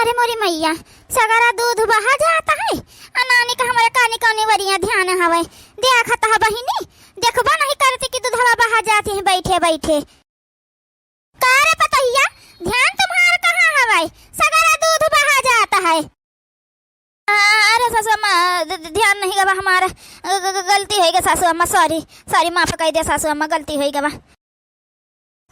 अरे मोरी मैया, सगरा दूध बहा जाता है। नानी का हमारे कानी कानी वरिया ध्यान हवे देखता है बहिनी, देखबा नहीं करती कि दूधवा बहा जाती है बैठे बैठे। का रे पतैया, ध्यान तुम्हारा कहाँ हवे? सगरा दूध बहा जाता है। अरे सासू अम्मा ध्यान नहीं गवा हमारा, गलती हो गई सासू अम्मा, सॉरी सॉरी, माफ कर दे सासू अम्मा, गलती हो गवा।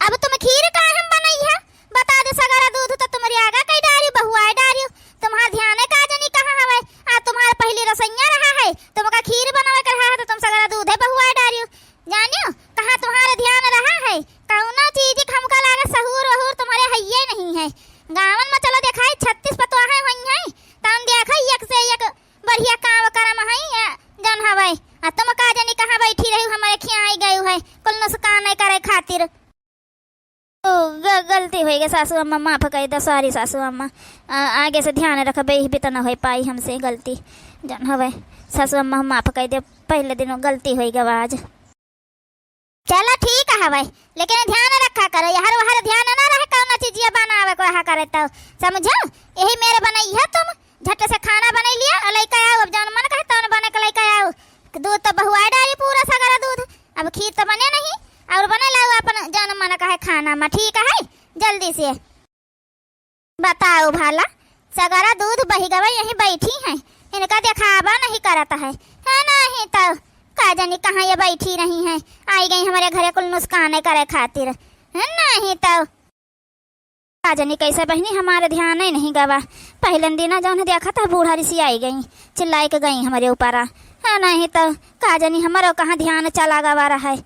अब तुम खीर का हम बनाई है बता दे, सगरा दूध तो तुम्हारी आगा कई डारी बहुआ डारी, तुम्हारा ध्यान है का जनी कहाँ हवे? तुम्हारा पहली रसोइया रहा है, तुमका खीर बनावे कर रहा है तो तुम सगरा दूध है बहुआ डारी, जानियो कहाँ तुम्हारा ध्यान रहा है? कौनो चीज हमका लागे सहूर वहूर तुम्हारे हइये नहीं है। गावन में चलो देखाई 36 पतवाहे हुई है, तन देखा एक से एक बढ़िया काम करम है जन हवे। तुम का जनी कहाँ बैठी रही हमारे खियाई गई है कुल नुकसान नहीं करे खातिर। गलती हो गई सासू अम्मा, माफ कर दे, सॉरी सासू अम्मा, आगे से ध्यान रखबे भी तो न हो पाई हमसे गलती जन हवे। सासू अम्मा माफ कर दे, पहले दिनों गलती हो गई आज। चलो ठीक है भाई, लेकिन ध्यान रखा करो, हर हर ध्यान ना रहे कौन चीज बनावे को रहा करे तो समझो। यही मेरे बनाई है, तुम झट से खाना बना लिया लइका आओ, अब जौन मन कहे तौन बने के लइका आओ। दूध तो बहुआ डाली पूरा सगरा दूध, अब खीर तो बने नहीं और बने लाओ अपन जौन मन कहे खाना में, ठीक है जल्दी से बताओ भाला। सगरा दूध बही गवा यहीं बैठी है, इनका दिखावा नहीं करता है नहीं तो का जानी कहाँ ये बैठी रही हैं, आई गई हमारे घरे कुल नुकसान करे खातिर नहीं तो का जानी कैसे बहनी हमारे ध्यान ही नहीं गवा। पहले दिन जौन देखा था बूढ़ा ऋषि आई गई चिल्लाई के गई हमारे ऊपर नहीं तो का जानी हमारा कहाँ ध्यान चला गवा रहा है।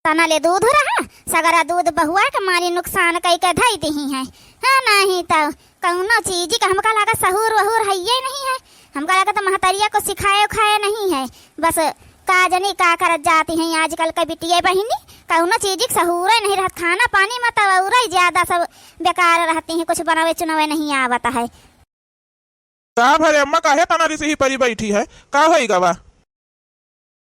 तना ले दूध रहा सगरा दूध बहुआ के मारी नुकसान कई के धई दी है नहीं तो कौनो चीज का हमका लगा सहूर वहूर है ये नहीं है, हमका लगा तो महतरिया को सिखाए खाए नहीं है, बस का जनी का करत जाती हैं आजकल के बिटिया बहिनी, कौनो चीज सहूर नहीं रहत, खाना पानी में तो और ज्यादा सब बेकार रहती हैं, कुछ बनावे चुनावे नहीं आवता है। का भरे अम्मा काहे तनारी से ही परी बैठी है, का होई गवा?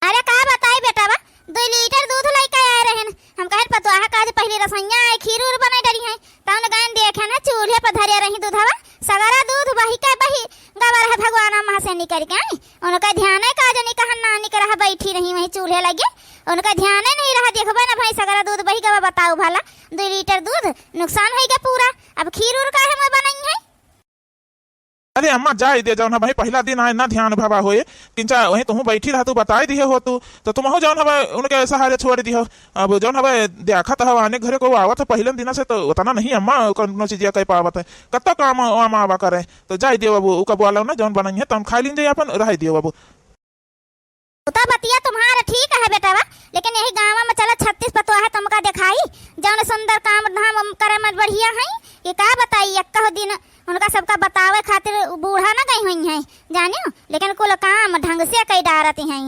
अरे का बताई बेटा बा, 2 लीटर दूध लेके आए रहन, हम कहे पतवाहा काज पहली रसोइया आए खीर उर बनाई डरी है, तौन गन देखे ना चूल्हे पर धरे रही दूधवा, सगरा दूध बही के बही गवर है भगवान मां से निकल के आई। उनका ध्यान है का जनी कहा नानी के रहा बैठी रही वही चूल्हे लगे, उनका ध्यान है नहीं रहा, देखबा ना भाई सगरा दूध बही गवा, बताओ भला 2 लीटर दूध नुकसान हो गया पूरा, अब खीर उर का हम बनाई है। अरे अम्मा जाए दे जाओ ना भाई, पहला दिन आए ना ध्यान भवा होए, किंचा वहीं तुम बैठी रहा तू बताई दिए हो तो तुम हो जाओ हवा उनके सहारे छोड़ दियो। अब जाओ हवा देखा था आने घरे को आवत है पहले दिन से, तो उतना नहीं अम्मा कोनो चीज कह पावत है, कत्ता काम आवा करे तो जाए दियो बाबू, उका बोला ना जौन बनाई है तुम खा लीजिए अपन रह दियो बाबू। तो बतिया तुम्हारा ठीक है बेटावा, लेकिन यही गाँव में चला 36 पतवाहा तुमका दिखाई जौन सुंदर काम धाम करे में बढ़िया है, ये का बताई एक दिन उनका सबका बतावे खातिर बूढ़ा ना गई हुई है जानियो, लेकिन कुल काम ढंग से कई डारती हैं।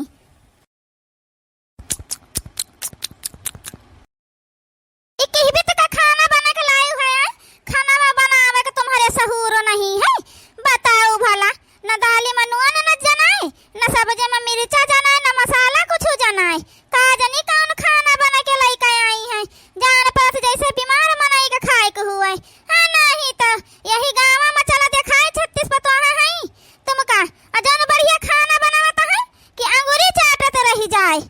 का खाना बना के लाए हुए हैं, खाना में बनावे के तुम्हारे सहूर नहीं है, बताओ भला न दाली में नून न जनाए, न सब्जी में मिर्चा जनाए, न मसाला कुछ जनाए, का जनी कौन खाना बना के लेके आई है, जान पर जैसे बीमार मनाई के खाए के हुए नहीं तो यही गाँव में चला दिखाए 36 पतवाहा है तुमका, जौन बढ़िया खाना बनावता है कि अंगूरी चाटत रही जाए।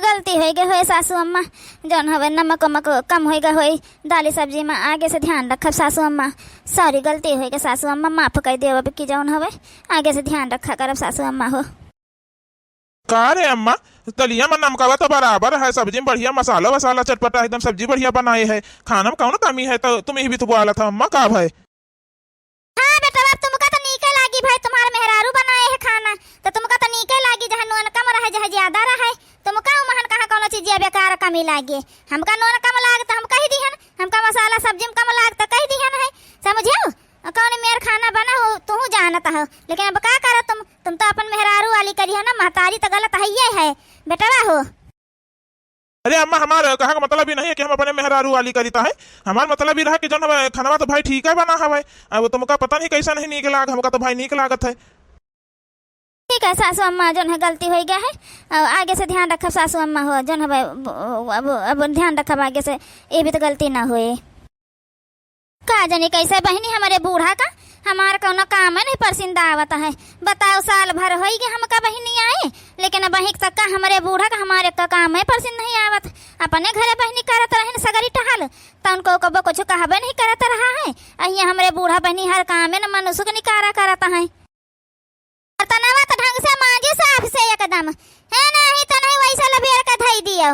गलती हो गई हो सासू अम्मा, जौन हवे नमक वमक कम हो गई हो दाली सब्जी में, आगे से ध्यान रखब सासू अम्मा, सॉरी गलती हो गई सासू अम्मा, माफ कर दे अब की जौन हवे आगे से ध्यान रखा करब सासू अम्मा हो। का रे अम्मा तलिया में नमकावा तो बराबर है, सब्जी में बढ़िया मसाला वसाला चटपटा एकदम सब्जी बढ़िया बनाई है, खाना में कौन कमी है, तो तुम ही भी तो बोला था अम्मा का भाई। हाँ बेटा बाप तुमका तो नीके लागी भाई, तुम्हारे मेहरारू बनाए है खाना तो तुमका तो नीके लागी, जहाँ नून कम रहे जहाँ ज्यादा रहे, तुमका महन कहाँ कोनो चीज बेकार कमी लागे, हमका नून कम लाग तो हम कही दिहन, हमका मसाला सब्जी में कम लाग तो कही दिहन है, समझियो कौन मेर खाना बना हो तू जानता हो, लेकिन अब का करो तुम तो अपन मेहरारू वाली करी हो ना, महतारी तो गलत है ये है बेटवा हो। अरे अम्मा हमारा कहा का मतलब ही नहीं है कि हम अपने मेहरारू वाली करीता है, हमारा मतलब ही रहा कि जौन खाना तो भाई ठीक है बना हवा, अब तुमका पता नहीं कैसा नहीं नीक लाग, हमका तो भाई नीक लागत है। ठीक है सासू अम्मा, जोन है गलती हो गया है, और आगे से ध्यान रखब सासू अम्मा हो, जोन है अब ध्यान रखब आगे से, ये भी तो गलती ना होए। का जाने कैसे बहनी हमारे बूढ़ा का हमारा कौनो काम है नहीं परसिंदा आवता है। बताओ साल भर हो गए हमका बहनी आए, लेकिन बही तक का हमारे बूढ़ा का हमारे का काम है परसिंद नहीं आवत। अपने घरे बहनी करत रहे सगरी टहल तो उनको कबो कुछ कहबे नहीं करत रहा है। अहिया हमारे बूढ़ा बहनी हर काम है न मनुष्य के निकारा करता है। तनावा तो ढंग से मांगे साफ से एकदम है, नहीं तो नहीं वैसा लबेर का धई दियो।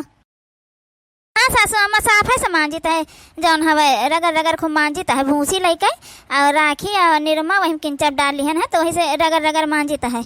हाँ सासू अम्मा साफ है समाजित है, जौन हवे रगड़ रगड़ खूब मांजित है, भूसी लेके और राखी और निरमा वही किंचप डाल लिहन है, तो वही से रगड़ रगड़ मांजित है।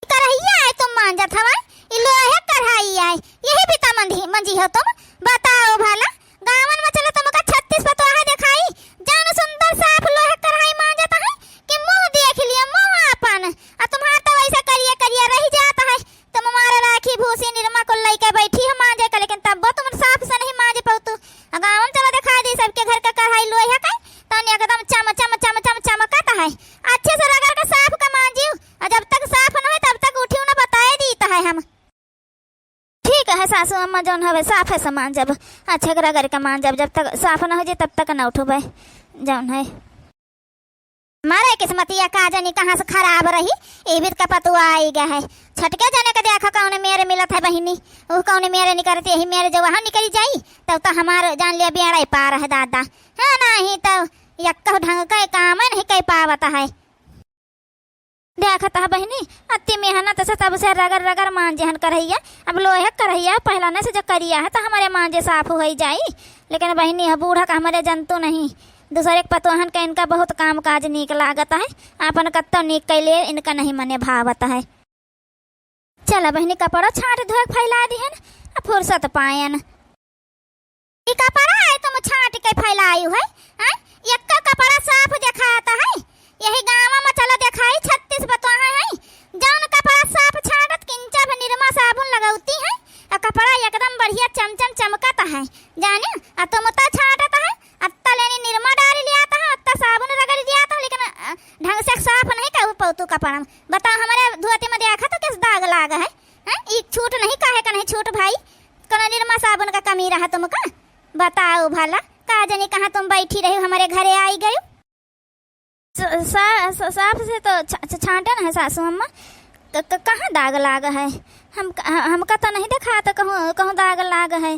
करहिया है तुम मांजत हवा, लोहे कढ़ाई आए, यही भी तो मंजी हो तुम। बताओ भला गावन में चलो तुमका 36 पतोहा दिखाई, जान सुंदर साफ लोहे कढ़ाई मांजत है कि मुंह देख लिया मुंह अपन, और तुम्हारा तो वैसा करिया करिया रह जाता है। तुम हमारा राखी भूसी निरमा को लेके बैठी हो मांजे का, लेकिन तब तुम साफ से नहीं मांजे पाओ। गाँव चलो दिखा दी सबके घर का कढ़ाई लोहे का तो एकदम चम चम चम चम चमकता है। अच्छे से रगड़ का साफ का मांजियो, और जब तक साफ न हो तब तक उठी न बताए दीता है हम। ठीक है सासू अम्मा, जौन हवे साफ है सामान जब अच्छे रगड़ का मान जब तक साफ न हो जाए तब तक न उठो भाई। जौन है हमारे किस्मतिया का जानी कहाँ से खराब रही, ये भी का पतुआ आई गया है। छटके जाने का देखा कौन मेरे मिलत है बहिनी, वो कौन मेरे निकलती यही मेरे जो वहाँ निकली जाई तब तो हमारे जान लिया बेड़ा ही पार है दादा है, नहीं तो यक्का ढंग का काम है नहीं कह पावता है। देखता है बहनी अति मेहनत से तब से रगड़ रगड़ मांझन करैया, अब लोहे करैया पहला ने से जो करिया है तो हमारे मांझे साफ हो जाई। लेकिन बहनी है बूढ़ा का हमारे जंतु नहीं, दूसरे एक पतोहन का इनका बहुत काम काज नीक लागत है, अपन कत्तो नीक कैले इनका नहीं मने भावत है। चला बहनी कपड़ा छाट धोए फैला दिहन, फुर्सत पायन कपड़ा है तुम छाट के फैलायु है, एक कपड़ा साफ दिखाता है। यही गाँव में चलो दिखाई 36 पतोहा है, जौन कपड़ा साफ छाटत किंचप निरमा साबुन लगौती है, और कपड़ा एकदम बढ़िया चमचम चमकता है जाने। और तुम तो छाटता है अत्ता लेनी निरमा डाल लिया था, अत्ता साबुन रगड़ दिया था, लेकिन ढंग से साफ नहीं कर पाऊ कपड़ा। बताओ हमारे धोती में देखा तो किस दाग लाग है, एक छूट नहीं काहे का नहीं छूट भाई, कौन निरमा साबुन का कमी रहा तुमका। बताओ भला का जाने कहाँ तुम बैठी रही हमारे घरे आई गई। साफ से तो छाटन है सासू अम्मा, कहाँ दाग लाग है, हमका तो नहीं देखा तो कहूँ दाग लाग है।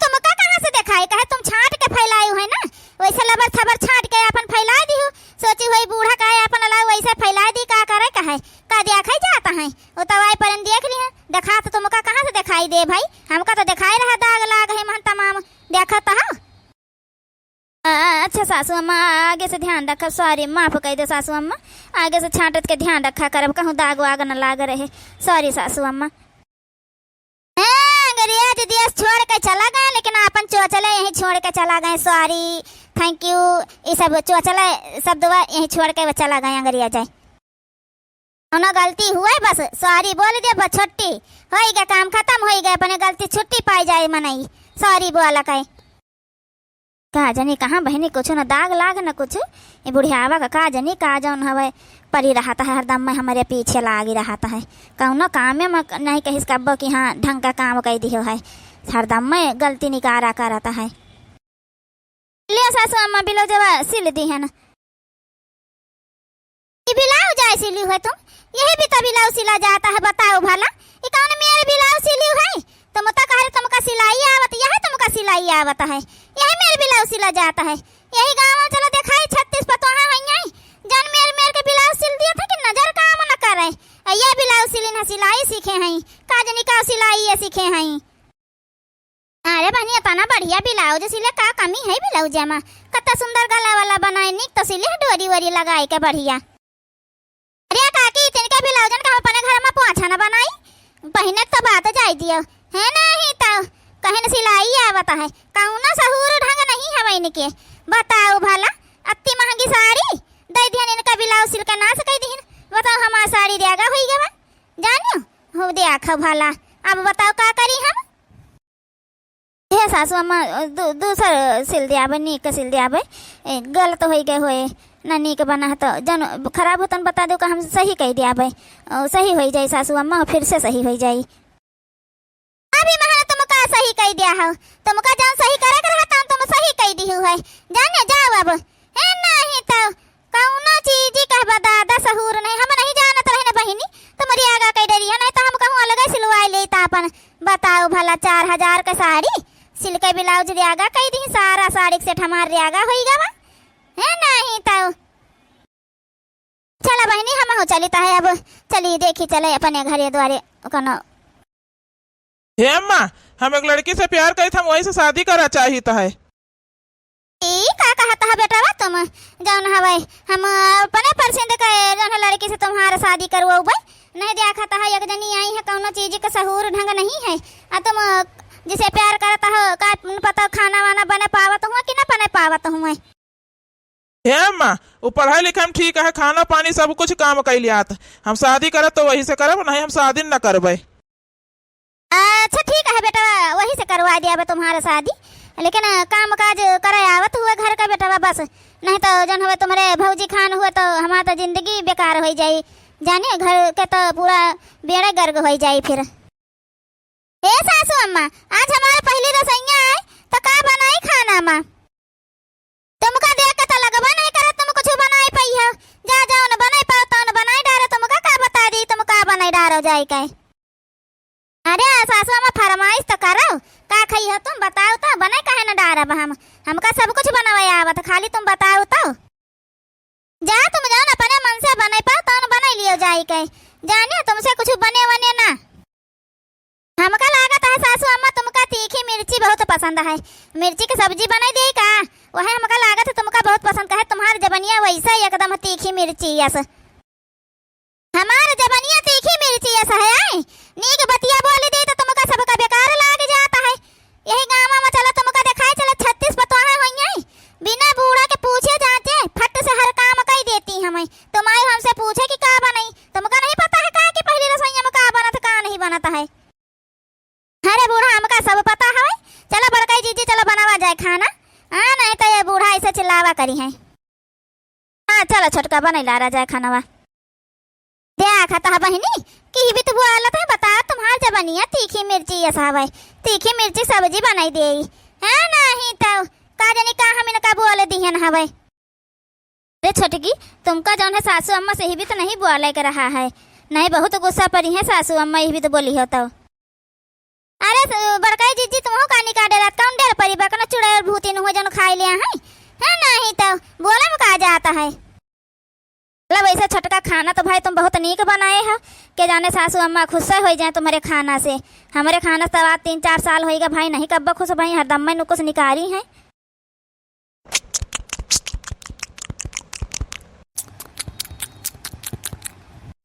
तुमका कहाँ से दिखाई कहे तुम छाट के फैलायु है ना, वैसे लबर थबर छाट के अपन फैला दी हो, सोची हुई बूढ़ा का है अपन अलाउ वैसे फैला दी का करे कहे का देखा जाता है। वो तवाई पर देख ली है, देखा तो तुमका कहाँ से दिखाई दे भाई, हमका तो दिखाई रहा दाग लाग है मन तमाम देखा तो। अच्छा सासू अम्मा आगे से ध्यान रखा, सॉरी माफ कर दे सासू अम्मा, आगे से छाटत के ध्यान रखा करब कहूँ दाग वाग न लाग रहे, सॉरी सासू अम्मा। देश छोड़ के चला गए, लेकिन अपन चोचले यहीं छोड़ के चला गए, सॉरी थैंक यू ये सब चोचले शब्द यहीं छोड़ के चला गए अंग्रिया जाए। उन्होंने गलती हुआ बस सॉरी बोल दे, बस छुट्टी हो गया, काम खत्म हो गया, अपने गलती छुट्टी पाई जाए मनाई, सॉरी बोला कहे का जानी कहाँ बहनी कुछ न दाग लाग न कुछ, ये बुढ़ियावा का जानी का जौन हवे परी रहता है हरदम में हमारे पीछे लागी रहता है, कौनो काम में नहीं कही कब्बो कि हाँ ढंग का काम कह दियो है, हरदम में गलती निकारा करता है। लियो सासू अम्मा ब्लाउज सिल दी है ना, ब्लाउज जाए सिली है तुम, यही भी तो ब्लाउज सिला जाता है। बताओ भला ये कौन मेरे ब्लाउज सिली है, तुम तो कह तुमका सिलाई आवत, यही तुमका सिलाई आवत है, यही मेरे ब्लाउज सिला जाता है। यही गाँव चलो दिखाई 36 पतोहा है जन मेरे के ब्लाउज सिल दिया था कि नजर काम न करे, ये ब्लाउज सिली न सिलाई सीखे हैं काजनी का सिलाई ये सीखे हैं। अरे बहनी तना बढ़िया ब्लाउज सिले का कमी है ब्लाउज में, कत्ता सुंदर गला वाला बनाए निक तो सिले डोरी वोरी लगाई के बढ़िया। अरे काकी तिनका ब्लाउजन का अपने घर में पोछा न बनाई, पहने तो बात जाई दियो है नहीं तो कहीं न सिलाई आवता है, कौना सहूर ढंग नहीं है वही के। बताओ भला अति महंगी साड़ी दे दिहन इनका ब्लाउज सिल के ना सके दिहन, बताओ हमार साड़ी देगा होई गवा जानियो हो देखो भला। अब बताओ का करी हम, हे है सासू अम्मा दूसर सिल दिया नीक के सिल दिया गलत हो गए होए ना नीक बना है तो जन खराब होता बता दो का हम सही कह दिया सही हो जाए सासू अम्मा फिर से सही हो जाए। अभी महा तुमका सही कह दिया हो तुमका जन सही करे कर रहता तुम सही कह दी है जाने जाओ अब है नहीं तो कौनो चीज का बदादा सहूर नहीं हम नहीं जानत रहे ना बहिनी तुम्हारी आगा कह डरी है नहीं तो हम कहूँ अलग सिलवाई लेता अपन बताओ भला 4000 का साड़ी सिल के ब्लाउज रियागा कह दी सारा साड़ी सेट हमार रियागा होईगा है नहीं तो चला बहनी हम हो चलता है अब चलिए देखी चले अपने घरे द्वारे कनो। हे अम्मा हम एक लड़की से प्यार करे थे वही से शादी करा चाहिए है। का कहता है बेटा तुम जौन हवे हम अपने पसंद के जौन लड़की से तुम्हारा शादी करवाओ नहीं देखा था एक जनी आई है कौनो चीज का सहूर ढंग नहीं है आ तुम जिसे प्यार करता हो का पता खाना वाना बने पावत हुआ कि ना बने पावत हुआ। हे अम्मा वो पढ़ाई लिखाई में ठीक है खाना पानी सब कुछ काम कर लिया हम शादी करब तो वही से करब नहीं हम शादी न करब। अच्छा ठीक है बेटा वही से करवा दिया तुम्हारा शादी लेकिन काम काज करे आवत हुए घर का बेटा बस नहीं तो जन हुए तुम्हारे भौजी खान हुए तो हमारा तो जिंदगी बेकार हो जाए जाने घर के तो पूरा बेड़ा गर्ग हो जाए फिर। ए सासू अम्मा आज हमारे पहली रसोईया आए तो का बनाई खाना माँ तुमका देख के तो लगवा नहीं करे तुम कुछ बनाई पाई हो जा जाओ न बनाई पाओ तो न बनाई डालो तुमका का बता दी तुम का बनाई डालो जाए के। अरे सासू अम्मा फरमाइश तो करो का खई हो तुम बताओ तो बनाई काहे न डारब हमका सब कुछ बनावे आवत खाली तुम बताओ तो जा तुम जाओ न अपने मन से बनाई पाओ तो न बनाई लियो जाए के जाने तुमसे कुछ बने वने ना। हमका लागत है सासू अम्मा तुमका तीखी मिर्ची बहुत पसंद है मिर्ची की सब्जी बनाई दे का वह हमका लागत है तुमका बहुत पसंद है तुम्हारी जबनिया वैसा ही एकदम तीखी मिर्ची यस हमार जबनिया तीखी मिर्ची यस है नीक बतिया बोली दे तो तुमका सबका बेकार लाग जाता है यही गांव में चला तुमका दिखाई चला 36 पतवाहे होई है बिना बूढ़ा के पूछे जाते फट से हर काम कही देती हमें तुम आए हमसे पूछे कि का बनाई तुमका नहीं पता है का कि पहली रसोईया में का बनत का नहीं बनता है। अरे बूढ़ा हमका सब पता है चलो बड़काई जीजी चलो बनावा जाए खाना नहीं तो ये बूढ़ा ऐसे चिल्लावा करी है हाँ चलो छोटका बने लारा जाए खाना देखा था बहनी की भी तो बोलत है बता तुम्हार जबनिया तीखी मिर्ची ऐसा है तीखी मिर्ची सब्जी बनाई दे है नहीं तो का जानी का हम इनका बोले दिहन हवे। अरे छोटकी तुमका जौन है सासू अम्मा से ही भी तो नहीं बोले के रहा है नहीं बहुत गुस्सा पड़ी है सासू अम्मा ही भी तो बोली हो तो। अरे बड़काई जीजी तुम का निका डेरा कौन डेर परी बकना चुड़ैल और भूती न हो जन खाई लिया है नहीं तो बोले में का जाता है मतलब ऐसा छटका खाना तो भाई तुम बहुत नीक बनाए हो के जाने सासू अम्मा खुश हो जाए तुम्हारे खाना से हमारे खाना तो आज 3-4 साल होएगा भाई नहीं कब्बा खुश भाई हरदम में नुकुस निकारी है।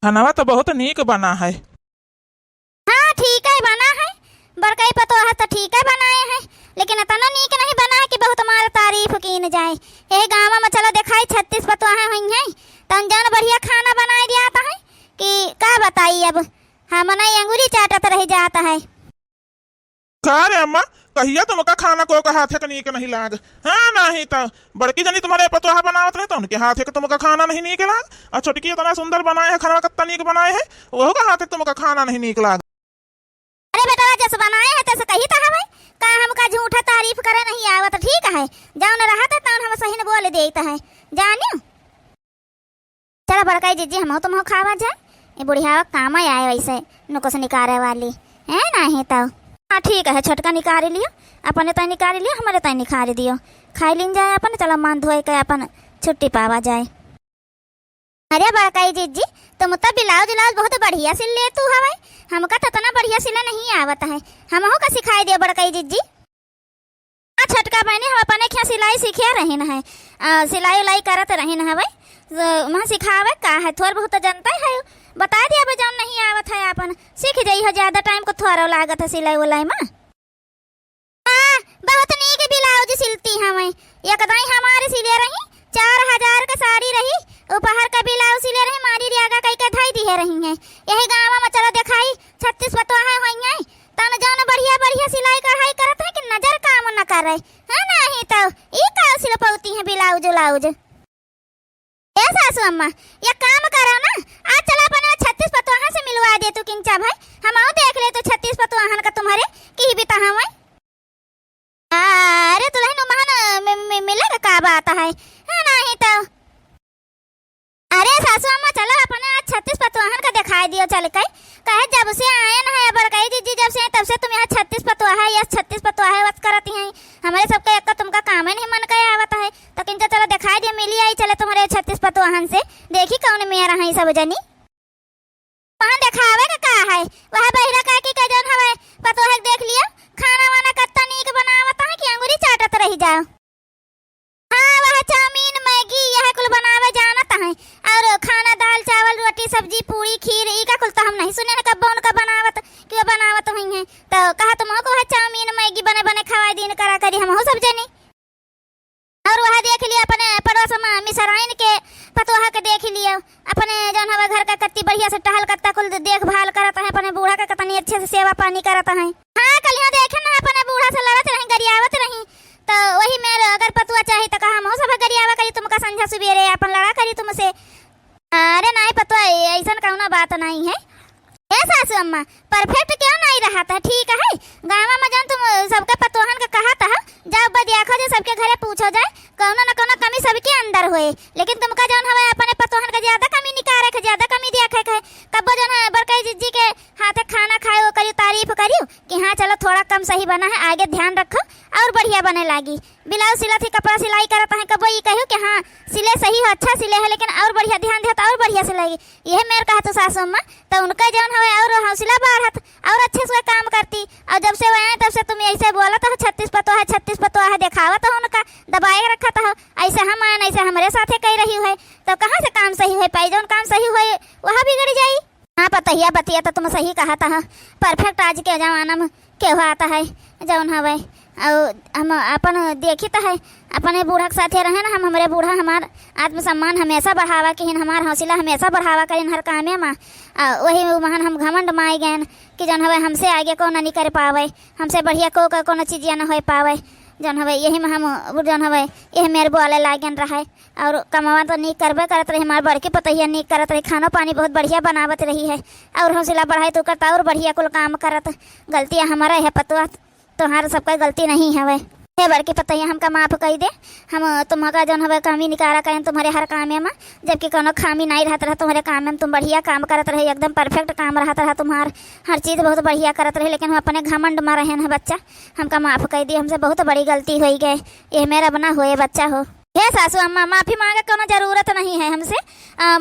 खाना तो बहुत नीक बना है हाँ ठीक है बना है बड़काई पतो है तो ठीक है बनाए हैं लेकिन इतना नीक नहीं बना है कि बहुत हमारा तारीफ कीन जाए यही गाँव में चलो दिखाई 36 पतवाहे हुई हैं तन जान बढ़िया खाना बनाई दिया आता है कि का बताई अब हम नहीं अंगूरी चाटत रह जाता है। का रे अम्मा कहिया तुमका खाना को हाथ के नीक नहीं लाग हाँ नहीं तो बड़की जनी तुम्हारे पतोहा बनावत रहे तो उनके हाथ के तुमका खाना नहीं नीक लाग और छोटकी इतना सुंदर बनाए है खाना कितना नीक बनाए है वो का हाथ तुमका खाना नहीं नीक लाग। अरे बेटा जैसे बनाए है तैसे कही था भाई का हमका झूठा तारीफ करे नहीं आवत ठीक है जाओ न रहा था तौन हम सही न बोले देता है जानियो। चलो बड़काई जीजी हम तुम खावा जाए ये बुढ़िया काम आए वैसे नुकुस निकारे वाली है नहीं तो हाँ ठीक है छोटका निकाल लियो अपने तय निकाल लियो हमारे तय निकाल दियो खाई लीन जाए अपन चलो मान धोए के अपन छुट्टी पावा जाए। अरे बड़काई जीजी तुम तो ब्लाउज बहुत बढ़िया सिल ले तू हवे हमका तो इतना बढ़िया सिला नहीं आवत है हमहू का सिखाई दियो बड़काई जीजी। हाँ छोटका बहनी हम अपने क्या सिलाई सीखिया रही न है सिलाई उलाई करत रही न हवे वहाँ सिखावे का है थोड़ा बहुत जनता है बता दिया बे जौन नहीं आवत है अपन सीख जाई हो ज्यादा टाइम को थोड़ा लागत है सिलाई उलाई में। हाँ बहुत नीक ब्लाउज सिलती हमें एकदम हमारे सिले रही 4000 का साड़ी रही उपहार का ब्लाउज सिले रही मारी रियागा कई के धाई दी रही है यही गाँव में चलो दिखाई 36 पतवाहे हुई है तन जौन बढ़िया बढ़िया सिलाई कढ़ाई करत है कि नजर काम रहे हाँ नहीं तो ई का सिल पौती है ब्लाउज उलाउज। ए सासू अम्मा ये काम करो ना, आज चला अपने 36 पतवाहन से मिलवा दे तू किंचा भाई, हम आओ देख ले तो 36 पतवाहन का तुम्हारे की भी तहा है। अरे दुल्हन महान मिलेगा का बात है हाँ नहीं तो। अरे सासू अम्मा चलो अपने आज 36 पतवाहन का दिखाई दियो चल कई, कहे जब से आए ना है बड़काई दीदी जब से आए तब से तुम यहाँ 36 पतवाहा या 36 पतवाहा वत करती हैं, हमारे सबका एक तुमका काम ही नहीं मन का आवत है तो किंचा चलो दिखाई दियो मिली आई चले तुम्हारे 36 पतवाहन से देखी कौन मेरा है सब जनी वहाँ दिखावे का है वह बहिरा काकी का जौन हवे पतवाहा देख लिया खाना वाना कत्ता नीक बनावत है कि अंगूरी चाटत रही जाओ। हाँ वह चाउमीन मैगी यह कुल बनावे जानत है और खाना दाल चावल रोटी सब्जी पूरी खीर ई का कुल तो हम नहीं सुने कब कौन का बनावत क्यों बनावत हुई है तो कहा तुम को है चाउमीन मैगी बने बने खवाई दिन करा करी हम हो सब जनी। और वह देख लिया अपने पड़ोस में मिसराइन के पतोहा के देख लिया अपने जौन हवा घर का कत्ती बढ़िया से टहल कत्ता कुल देखभाल करता है अपने बूढ़ा का कतनी अच्छे से सेवा पानी करता है। हाँ कल यहाँ देखे ना अपने बूढ़ा से लड़त रही गरियावत रही तो वही मेरे अगर पतुआ चाहिए तो कहा हम सब गरियावा करी तुमका संझा सुबेरे अपन लड़ा करी तुमसे। अरे नहीं पतुआ ऐसा कौना बात नहीं है। ए सासू अम्मा परफेक्ट क्यों नहीं रहा था ठीक है गाँव में जब तुम सबके पतोहन का कहा था जब बदियाखो जो सबके घरे पूछो जाए कौनो न कौनो कमी सबके अंदर होए लेकिन तुमका जौन हवे अपने पतोहन का ज्यादा कमी निकाले के ज्यादा कमी दिया है कब जौन है बरकई जीजी के हाथे खाना खाए वो करी तारीफ करियो कि हाँ चलो थोड़ा कम सही बना है आगे ध्यान रखो और बढ़िया बने लागी। ब्लाउज सिला थी कपड़ा सिलाई करता है कब ये कहो कि हाँ सिले सही हो अच्छा सिले है लेकिन और बढ़िया ध्यान दे तो और बढ़िया सिलेगी यह मेरे कहा तो सासू अम्मा तो उनका जौन हवे और हौसला बढ़त और अच्छे से काम करती और जब से वो आए तब से तुम ऐसे बोला तो 36 पतोहा है दिखावा तो उनका दबाए रखा था ऐसे हम आए ऐसे हमारे साथे कह रही है तो कहाँ से काम सही हो पाई जौन काम सही हुए वहाँ बिगड़ जाई। हाँ पतहिया बतिया तो तुम सही कहा था परफेक्ट आज के जमाना में क्यों आता है जौन हवे और हम अपन देखी तो है अपने बूढ़ा के साथे रहे ना हम हमारे बूढ़ा हमार आत्मसम्मान हमेशा बढ़ावा कि हमार हौसला हमेशा बढ़ावा करें हर कामे में वही महान हम घमंड माए गए कि जौन हवे हमसे आगे को नहीं कर पावे हमसे बढ़िया कोनो चीज न हो पावे जौन हवे यही में हम जौन हवे यह मेरे बोले लागन रहा है और कमावा तो नहीं करबे करत रही हमारे बड़के पतहिया नहीं करत रही खाना पानी बहुत बढ़िया बनावत रही है और हौसला बढ़ाई तो करता और बढ़िया कुल काम करत गलतियाँ हमारा है पतवा तुम्हारा सबका गलती नहीं है हे बड़की पतैया हमका माफ कर दे हम तुम्हारा जौन हवे कमी निकाला करें तुम्हारे हर काम में जबकि कोनो खामी नहीं रहता रहा तुम्हारे काम में तुम बढ़िया काम करत रहे एकदम परफेक्ट काम रहता रहा तुम्हार हर चीज़ बहुत बढ़िया करत रहे लेकिन हम अपने घमंड में रहे हैं बच्चा हमका माफ कर दिए हमसे बहुत बड़ी गलती हो गई ये मेरा बना हुए बच्चा हो। हे सासू अम्मा माफ़ी मांगे कोनो जरूरत नहीं है हमसे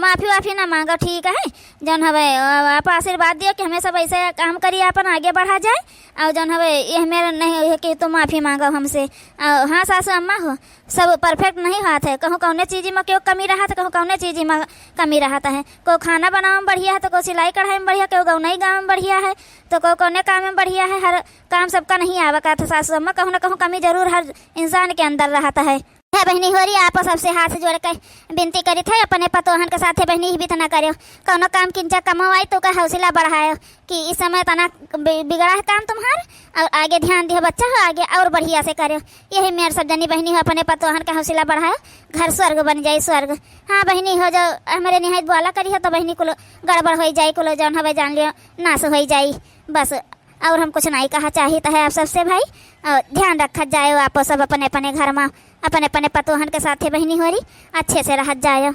माफ़ी वाफ़ी ना मांगो ठीक है जौन हवे आप आशीर्वाद दियो कि हमें सब ऐसे काम करिए अपन आगे बढ़ा जाए और जौन हवे यह मेरा नहीं है कि तुम माफ़ी मांगो हमसे। हाँ सासू अम्मा हो सब परफेक्ट नहीं हाथ है कहूँ कौने चीज़ में क्यों कमी रहा था कहूँ कौने चीज़ में कमी रहता है को खाना बनाने में बढ़िया है तो को सिलाई कढ़ाई में बढ़िया क्यों गौनई गाँव में बढ़िया है तो को कोने काम में बढ़िया है हर काम सबका नहीं आवा का था सासू अम्मा कहूँ ना कहूँ कमी जरूर हर इंसान के अंदर रहता है बहनी हो रही आप सबसे हाथ जोड़ कर विनती करी थे अपने पतोहन के साथ बहनी ही भी तना करो कौनो काम किंचा कमाई तो का हौसला बढ़ायो कि इस समय तना बिगड़ा है काम तुम्हार और आगे ध्यान दियो बच्चा हो आगे और बढ़िया से करो यही मेरे सब जनी बहनी हो अपने पतोहन का हौसला बढ़ायो घर स्वर्ग बन जाए स्वर्ग। हाँ बहनी हो जाओ हमारे निहायत बोला करी हो तो बहनी कुल गड़बड़ हो जाए कुल जौन हवे जान लियो नाश हो जाए बस और हम कुछ नहीं कहा चाहिए तो है आप सबसे भाई और ध्यान रखा जाए आप सब अपने अपने घर में अपने अपने पतोहन के साथ बहनी हो रही अच्छे से रह जाए।